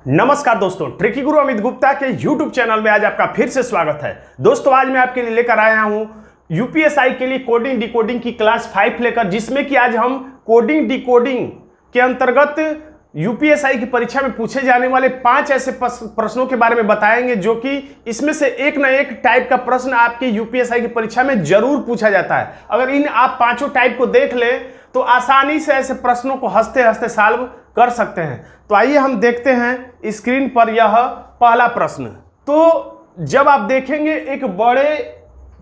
नमस्कार दोस्तों, ट्रिकी गुरु अमित गुप्ता के YouTube चैनल में आज आपका फिर से स्वागत है। दोस्तों आज मैं आपके लिए लेकर आया हूं यूपीएसआई के लिए कोडिंग डिकोडिंग की क्लास 5 लेकर, जिसमें कि आज हम कोडिंग डिकोडिंग के अंतर्गत यूपीएसआई की परीक्षा में पूछे जाने वाले 5 ऐसे प्रश्नों के बारे में बताएंगे, जो कि इसमें से एक न एक टाइप का प्रश्न आपके यूपीएसआई की परीक्षा में जरूर पूछा जाता है। अगर इन आप पांचों टाइप को देख ले तो आसानी से ऐसे प्रश्नों को हंसते हंसते सॉल्व कर सकते हैं। तो आइए हम देखते हैं स्क्रीन पर यह पहला प्रश्न। तो जब आप देखेंगे एक बड़े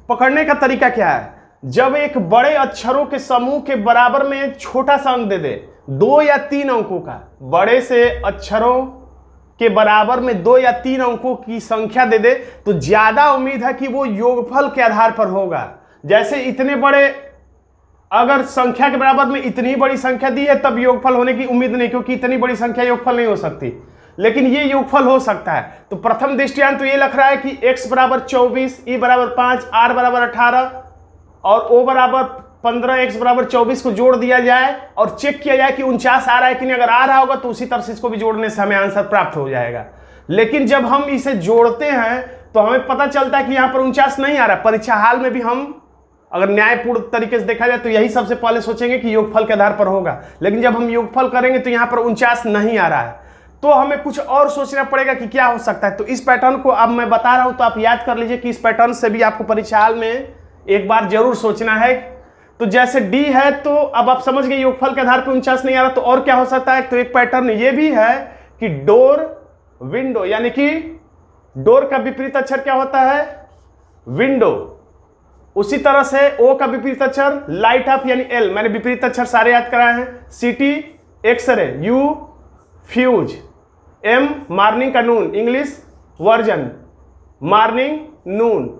पकड़ने का तरीका क्या है, जब एक बड़े अक्षरों के समूह के बराबर में एक छोटा सा अंक दे दे, 2 या 3 अंकों का, बड़े से अक्षरों के बराबर में 2 या 3 अंकों की संख्या दे दे, तो ज्यादा उम्मीद है कि वो योगफल के आधार पर होगा। जैसे इतने बड़े अगर संख्या के बराबर में इतनी बड़ी संख्या दी है तब योगफल होने की उम्मीद नहीं, क्योंकि इतनी बड़ी संख्या योगफल नहीं हो सकती, लेकिन ये योगफल हो सकता है। तो प्रथम दृष्टियां तो ये लग रहा है कि x बराबर 24, e बराबर 5, r बराबर 18 और o बराबर 15, x बराबर 24 को जोड़ दिया जाए और चेक किया जाए कि 49 आ रहा है कि नहीं। अगर आ रहा होगा तो उसी तरह से इसको भी जोड़ने से हमें आंसर प्राप्त हो जाएगा। लेकिन जब हम इसे जोड़ते हैं तो हमें पता चलता है कि यहाँ पर 49 नहीं आ रहा। परीक्षा हाल में भी हम अगर न्यायपूर्ण तरीके से देखा जाए तो यही सबसे पहले सोचेंगे कि योगफल के आधार पर होगा, लेकिन जब हम योगफल करेंगे तो यहाँ पर 49 नहीं आ रहा है, तो हमें कुछ और सोचना पड़ेगा कि क्या हो सकता है। तो इस पैटर्न को अब मैं बता रहा हूं, तो आप याद कर लीजिए कि इस पैटर्न से भी आपको परीक्षा हाल में एक बार जरूर सोचना है। तो जैसे डी है, तो अब आप समझ गए योगफल के आधार पर 49 नहीं आ रहा, तो और क्या हो सकता है। तो एक पैटर्न ये भी है कि डोर विंडो, यानी कि डोर का विपरीत अक्षर क्या होता है, विंडो। उसी तरह से ओ का विपरीत अक्षर लाइट ऑफ यानी एल, मैंने विपरीत अक्षर सारे याद कराए हैं। City X ray, U fuse, M morning का noon English version morning noon,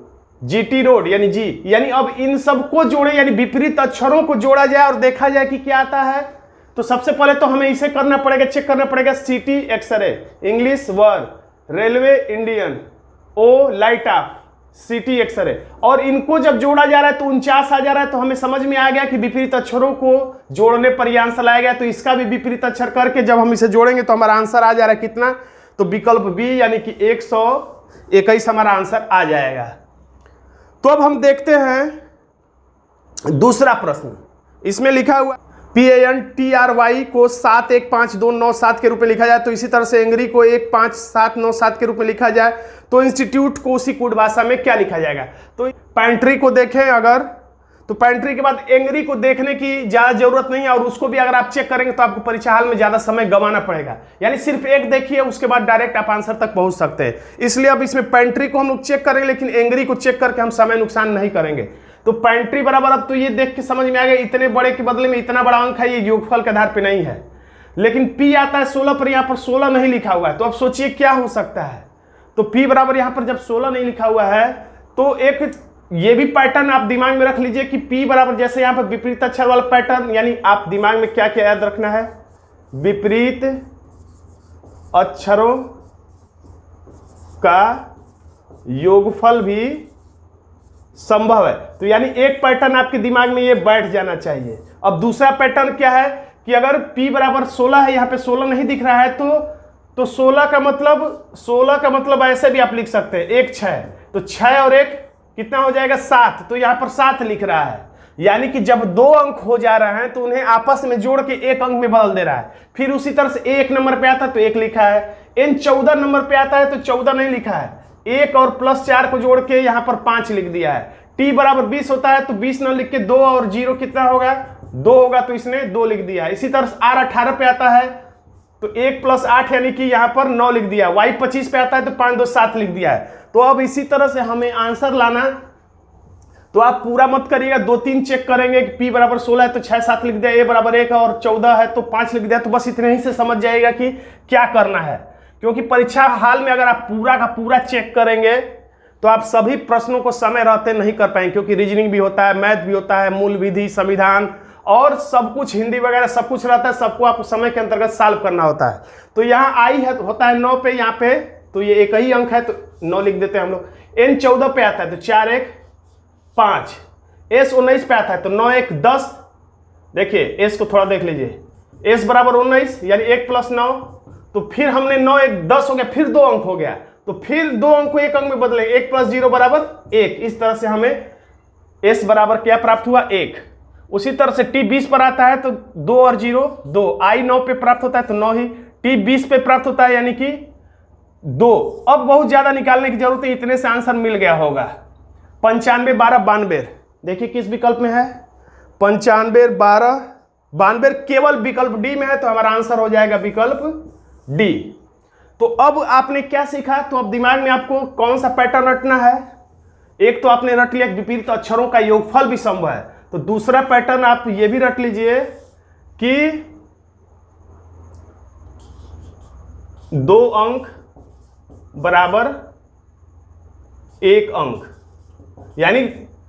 GT road यानी जी। यानी अब इन सबको जोड़े, यानी विपरीत अक्षरों को जोड़ा जाए और देखा जाए कि क्या आता है। तो सबसे पहले तो हमें इसे करना पड़ेगा, चेक करना पड़ेगा। City X ray English war, railway Indian, O light off, city X ray, और इनको जब जोड़ा जा रहा है तो 49 आ जा रहा है। तो हमें समझ में आ गया कि विपरीत अक्षरों को जोड़ने पर यह आंसर लाया गया। तो इसका भी विपरीत अक्षर करके जब हम इसे जोड़ेंगे तो हमारा आंसर आ जा रहा है कितना, तो विकल्प बी यानी कि 121 हमारा आंसर आ जाएगा। तो अब हम देखते हैं दूसरा प्रश्न। इसमें लिखा हुआ PANTRY को 715297 के रूप में लिखा जाए, तो इसी तरह से एंग्री को 15797 के रूप में लिखा जाए, तो इंस्टीट्यूट को उसी कोड भाषा में क्या लिखा जाएगा। तो पैंट्री को देखें अगर, तो पैंट्री के बाद एंग्री को देखने की ज्यादा जरूरत नहीं है, और उसको भी अगर आप चेक करेंगे तो आपको परीक्षा हाल में ज्यादा समय गंवाना पड़ेगा। यानी सिर्फ एक देखिए, उसके बाद डायरेक्ट आप आंसर तक पहुंच सकते हैं। इसलिए अब इसमें पैंट्री को हम लोग चेक करेंगे, लेकिन एंग्री को चेक करके हम समय नुकसान नहीं करेंगे। तो पैंट्री बराबर, अब तो ये देख के समझ में आ गया इतने बड़े के बदले में इतना बड़ा अंक है, ये योगफल के आधार पे नहीं है। लेकिन पी आता है 16 पर, यहाँ पर 16 नहीं लिखा हुआ है। तो अब सोचिए क्या हो सकता है। तो पी बराबर यहाँ पर जब 16 नहीं लिखा हुआ है, तो एक ये भी पैटर्न आप दिमाग में रख लीजिए कि पी बराबर, जैसे यहाँ पर विपरीत अक्षर वाला पैटर्न, यानी आप दिमाग में क्या क्या याद रखना है, विपरीत अक्षरों का योगफल भी संभव है। तो यानी एक पैटर्न आपके दिमाग में ये बैठ जाना चाहिए। अब दूसरा पैटर्न क्या है कि अगर p बराबर 16 है, यहाँ पे 16 नहीं दिख रहा है, तो 16 का मतलब ऐसे भी आप लिख सकते हैं 1 6, तो 6 और 1 कितना हो जाएगा 7, तो यहाँ पर 7 लिख रहा है। यानी कि जब 2 अंक हो जा रहे हैं तो उन्हें आपस में जोड़ के 1 अंक में बदल दे रहा है। फिर उसी तरह से 1 नंबर पे आता है तो 1 लिखा है, n 14 नंबर पे आता है तो 14 नहीं लिखा है, 1 और +4 को जोड़ के यहाँ पर 5 लिख दिया है। t बराबर 20 होता है तो 20 न लिख के 2 और 0 कितना होगा 2 होगा, तो इसने 2 लिख दिया है। इसी तरह से r 18 पे आता है तो 1 + 8 यानी कि यहाँ पर 9 लिख दिया। y 25 पे आता है तो 5 2 7 लिख दिया है। तो अब इसी तरह से हमें आंसर लाना, तो आप पूरा मत करिएगा, 2-3 चेक करेंगे कि p बराबर 16 है तो 6 7 लिख दिया, a बराबर 1 और 14 है तो 5 लिख दिया। तो बस इतने ही से समझ जाएगा कि क्या करना है। क्योंकि परीक्षा हाल में अगर आप पूरा का पूरा चेक करेंगे तो आप सभी प्रश्नों को समय रहते नहीं कर पाएंगे, क्योंकि रीजनिंग भी होता है, मैथ भी होता है, मूल विधि, संविधान और सब कुछ, हिंदी वगैरह सब कुछ रहता है, सबको आपको समय के अंतर्गत सॉल्व करना होता है। तो यहाँ आई है होता है 9 पे, यहाँ पे तो ये एक ही अंक है तो 9 लिख देते हैं हम लोग। n 14 पे आता है तो 4 1 5, s 19 पे आता है तो 9 1 10। देखिए s को थोड़ा देख लीजिए, s बराबर 19 यानी 1 + 9 तो फिर हमने 9 1 10 हो गया, फिर 2 अंक हो गया, तो फिर 2 अंक को 1 अंक में बदलेंगे, 1 + 0 = 1। इस तरह से हमें s बराबर क्या प्राप्त हुआ, 1। उसी तरह से t 20 पर आता है तो 2 और 0 2, i 9 पे प्राप्त होता है तो 9 ही, t 20 पे प्राप्त होता है यानी कि 2। अब बहुत ज्यादा निकालने की जरूरत है, इतने से आंसर मिल गया होगा। 95 12 92, देखिए किस विकल्प में है, 95 12 92 केवल विकल्प डी में है, तो हमारा आंसर हो जाएगा विकल्प डी। तो अब आपने क्या सीखा, तो अब दिमाग में आपको कौन सा पैटर्न रटना है, एक तो आपने रट लिया विपरीत अक्षरों का योगफल भी संभव है, तो दूसरा पैटर्न आप ये भी रट लीजिए कि 2 अंक बराबर 1 अंक, यानी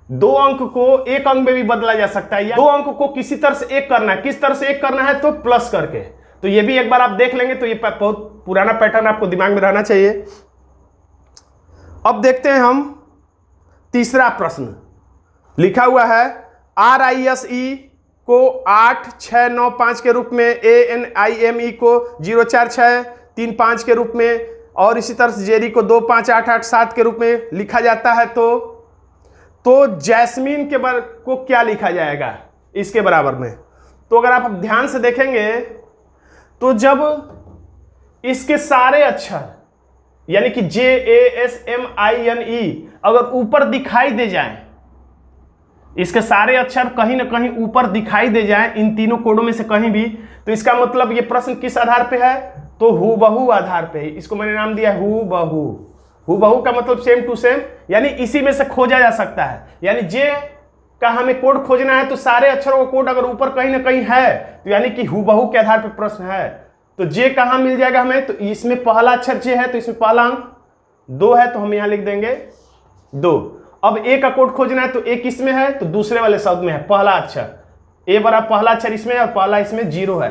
2 अंक को 1 अंक में भी बदला जा सकता है, या 2 अंक को किसी तरह से 1 करना है, किस तरह से 1 करना है, तो प्लस करके। तो ये भी एक बार आप देख लेंगे, तो ये बहुत पुराना पैटर्न आपको दिमाग में रहना चाहिए। अब देखते हैं हम तीसरा प्रश्न, लिखा हुआ है RISE को 8 6 9 5 के रूप में, ANIME को 0 4 6 3 5 के रूप में, और इसी तरह से जेरी को 2 5 8 8 7 के रूप में लिखा जाता है। तो जैस्मीन के को क्या लिखा जाएगा इसके बराबर में, तो अगर आप ध्यान से देखेंगे तो जब इसके सारे अक्षर यानी कि JASMINE अगर ऊपर दिखाई दे जाएं, इसके सारे अक्षर कहीं ना कहीं ऊपर दिखाई दे जाएं इन तीनों कोडों में से कहीं भी, तो इसका मतलब ये प्रश्न किस आधार पे है, तो हूबहू आधार पे है। इसको मैंने नाम दिया हूबहू। हूबहू का मतलब सेम टू सेम, यानी इसी में से खोजा जा सकता है, यानी जे का हमें कोड खोजना है तो सारे अक्षरों का कोड अगर ऊपर कहीं ना कहीं है तो यानी कि हूबहू के आधार पर प्रश्न है। तो जे कहाँ मिल जाएगा हमें, तो इसमें पहला अक्षर जे है तो इसमें पहला अंक 2 है, तो हम यहाँ लिख देंगे 2। अब ए का कोड खोजना है तो ए किस में है, तो दूसरे वाले शब्द में है, पहला अक्षर ए बराबर पहला अक्षर इसमें और पहला इसमें 0 है।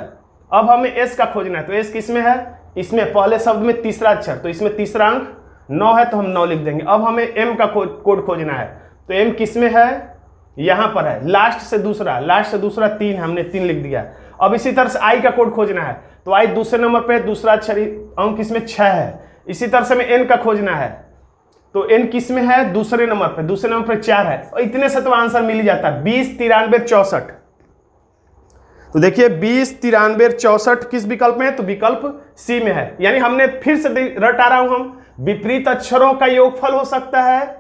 अब हमें एस का खोजना है तो एस किस में है, इसमें पहले शब्द में तीसरा अक्षर, तो इसमें तीसरा अंक 9 है, तो हम 9 लिख देंगे। अब हमें एम का कोड खोजना है तो एम किस में है, यहाँ पर है, लास्ट से दूसरा 3, हमने 3 लिख दिया। अब इसी तरह से आई का कोड खोजना है तो आई दूसरे नंबर पे, दूसरा अक्षर अंक इसमें 6 है। इसी तरह से हमें एन का खोजना है तो एन किस में है, दूसरे नंबर पे 4 है, और इतने से तो आंसर मिल ही जाता है 20 93 64। तो देखिए 20 93 64 किस विकल्प में है, तो विकल्प सी में है। यानी हमने फिर से रट आ रहा हूं, हम विपरीत अक्षरों का योगफल हो सकता है,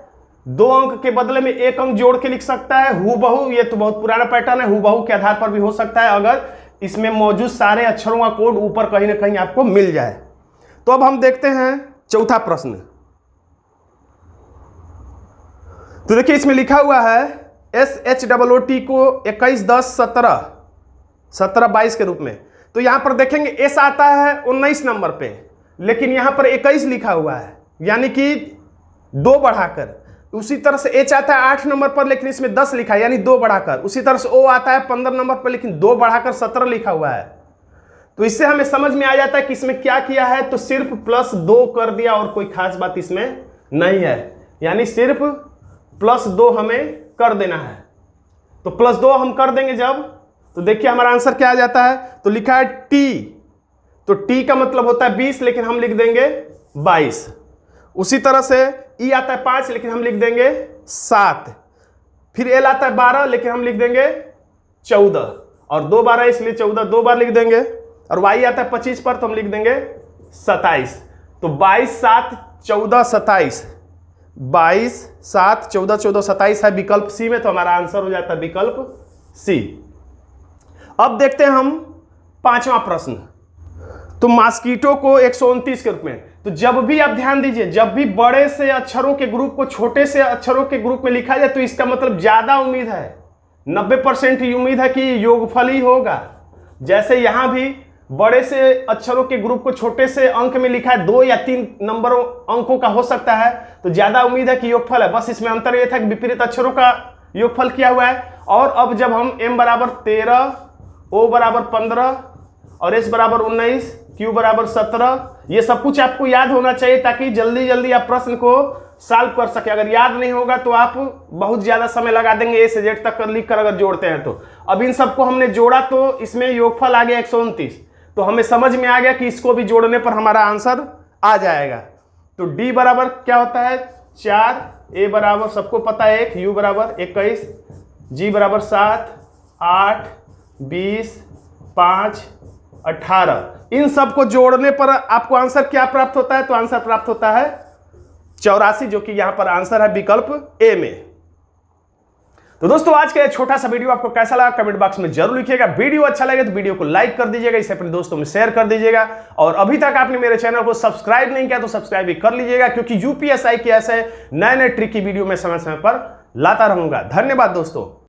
2 अंक के बदले में 1 अंक जोड़ के लिख सकता है, हूबहू, ये तो बहुत पुराना पैटर्न है, हूबहू के आधार पर भी हो सकता है अगर इसमें मौजूद सारे अक्षरों का कोड ऊपर कहीं ना कहीं आपको मिल जाए। तो अब हम देखते हैं चौथा प्रश्न। तो देखिए इसमें लिखा हुआ है SHOOT को 21 10 17 17 22 के रूप में, तो यहां पर देखेंगे एस आता है 19 नंबर पे, लेकिन यहां पर 21 लिखा हुआ है यानी कि 2 बढ़ाकर। उसी तरह से एच आता है 8 नंबर पर, लेकिन इसमें 10 लिखा है यानी 2 बढ़ाकर। उसी तरह से ओ आता है 15 नंबर पर, लेकिन 2 बढ़ाकर 17 लिखा हुआ है। तो इससे हमें समझ में आ जाता है कि इसमें क्या किया है, तो सिर्फ +2 कर दिया और कोई खास बात इसमें नहीं है, यानी सिर्फ +2 हमें कर देना है। तो +2 हम कर देंगे जब, तो देखिए हमारा आंसर क्या आ जाता है, तो लिखा है टी, तो टी का मतलब होता है 20, लेकिन हम लिख देंगे 22। उसी तरह से ई आता है 5, लेकिन हम लिख देंगे 7। फिर एल आता है 12, लेकिन हम लिख देंगे 14, और 2 12 इसलिए 14 2 बार लिख देंगे। और वाई आता है 25 पर, तो हम लिख देंगे 27। तो 22 7 14 27, 22 7 14 14 27 है विकल्प सी में, तो हमारा आंसर हो जाता है विकल्प सी। अब देखते हैं हम पांचवा प्रश्न। तो मॉस्किटो को 129 के रूप में, तो जब भी आप ध्यान दीजिए, जब भी बड़े से अक्षरों के ग्रुप को छोटे से अक्षरों के ग्रुप में लिखा जाए तो इसका मतलब ज्यादा उम्मीद है, 90% ही उम्मीद है कि योगफल ही होगा। जैसे यहां भी बड़े से अक्षरों के ग्रुप को छोटे से अंक में लिखा है, 2 या 3 नंबरों अंकों का हो सकता है, तो ज्यादा उम्मीद है कि योगफल है। बस इसमें अंतर यह था कि विपरीत अक्षरों का योगफल किया हुआ है। और अब जब हम m बराबर 13, o बराबर 15 और s बराबर 19, q बराबर 17, ये सब कुछ आपको याद होना चाहिए ताकि जल्दी जल्दी आप प्रश्न को सॉल्व कर सके। अगर याद नहीं होगा तो आप बहुत ज्यादा समय लगा देंगे A से Z तक लिख कर अगर जोड़ते हैं तो। अब इन सबको हमने जोड़ा तो इसमें योगफल आ गया 129। तो हमें समझ में आ गया कि इसको भी जोड़ने पर हमारा आंसर आ जाएगा। तो डी बराबर क्या होता है 4, ए बराबर सबको पता है 1, यू बराबर 21, जी बराबर 7, 8, 20, 5, 18। इन सब को जोड़ने पर आपको आंसर क्या प्राप्त होता है? तो आंसर प्राप्त होता है 84, जो कि यहां पर आंसर है विकल्प ए में। तो दोस्तों आज का ये छोटा सा वीडियो आपको कैसा लगा कमेंट बॉक्स में जरूर लिखिएगा। वीडियो अच्छा लगे तो वीडियो को लाइक कर दीजिएगा, इसे अपने दोस्तों में शेयर कर दीजिएगा, और अभी तक आपने मेरे चैनल को सब्सक्राइब नहीं किया तो सब्सक्राइब भी कर लीजिएगा, क्योंकि यूपीएसआई के ऐसे नए नए ट्रिक की वीडियो मैं समय समय पर लाता रहूंगा। धन्यवाद दोस्तों।